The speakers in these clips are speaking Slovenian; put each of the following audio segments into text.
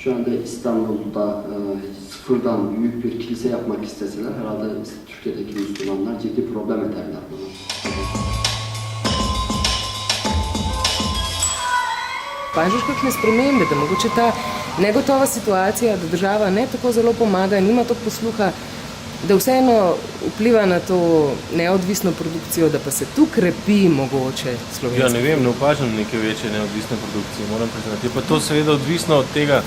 Şu anda İstanbul'da sıfırdan büyük bir kilise yapmak isteseler herhalde Türkiye'deki Müslümanlar ciddi problem ederler bunu. Pažeš kakšne spremembe, da mogoče ta negotova situacija, da država ne tako zelo pomaga, nima toliko posluha, da vseeno vpliva na to neodvisno produkcijo, da pa se tu krepi mogoče slovenska. Ja, ne vem, ne opažam neke večje neodvisne produkcije, moram priznati. Je pa to seveda odvisno od tega.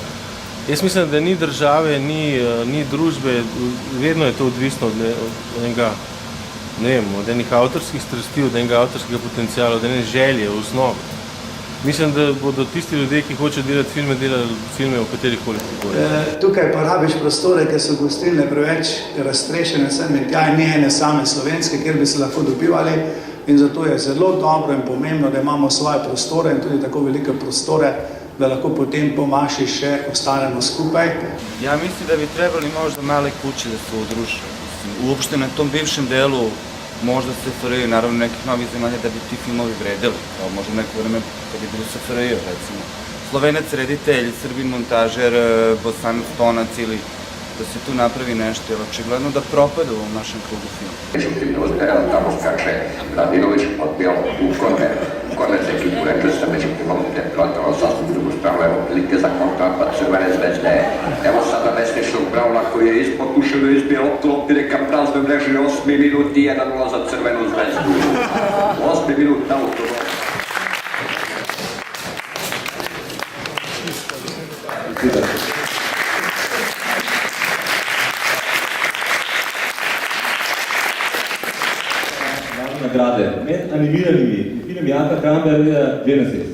Jaz mislim, da ni države, ni družbe, vedno je to odvisno od enega, ne vem, od enih avtorskih strasti, od enega avtorskega potencijala, od ene želje, v osnovi. Mislim, da bodo tisti ljudje, ki hočejo delati filme, delali filme v katerih koli pogoji. Tukaj pa rabiš prostore, ker so gostilne preveč raztrešene, sem in tja ni ene same slovenske, kjer bi se lahko dobivali, in zato je zelo dobro in pomembno, da imamo svoje prostore in tudi tako velike prostore, da lahko potem po maši še ostanemo skupaj. Ja mislim, da bi trebali možda male kuće da se udruže. Uopšte na tom bivšem delu možda SFRJ, naravno nekih novih zemalja da bi ti filmovi vredili, kao možda neko vreme kad je bilo SFRJ, recimo. Slovenac reditelj, Srbin montažer, Bosanac tonac ili da se tu napravi nešto, jer očigledno da propada u ovom našem krugu filmu. Međutim, odbijala tamo skače Radinović, odbijao u konec ekipu, rekli ste, međutim, ovdje platilo sasvim drugu stranu, evo prilike za kontrapa Crvene zvezde. Evo sada Vesnišnog Brauna koji je ispod ušeno izbio opklopire ka praznoj mreži 8 minut i 1-0 za Crvenu zvezdu. 8 minut na autobus. Nagrade med animiranimi je film Janka Krambergerja Genesis.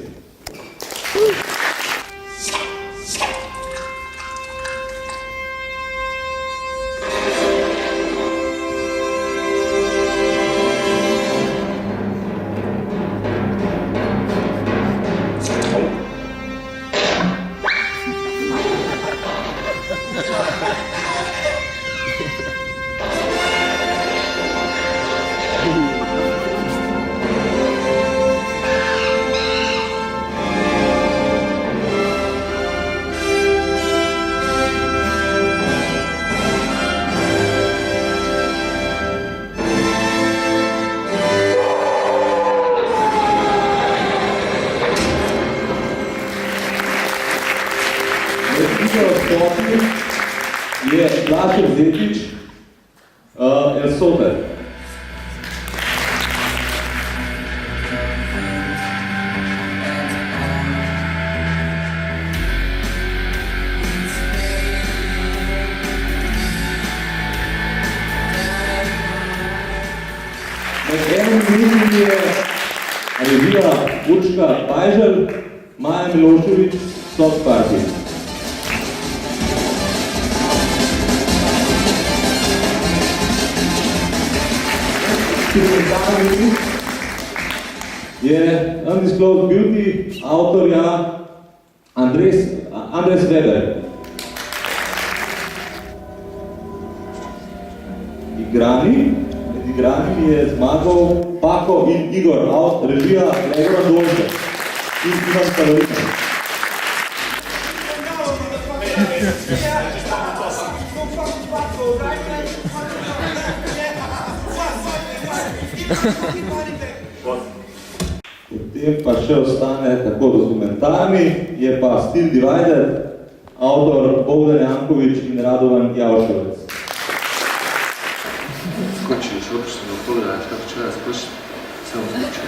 Je Blažev Zetič, El Soter. Med enim minutom je revija Urška Pajžel, Maja Milošević, Soft Party. Je Undisclosed Beauty, autorja Andres Weber. Med igranimi je zmagal Pako in Igor, režija Gregora Dolce in Ivan Starovita. Potem pa še ostane tako dokumentarni, je pa Still Divided, avtor Bogdan Janković in Radovan Javšovec. Skočiš, opište do toga, kako će ja skočiti, samo skočiti.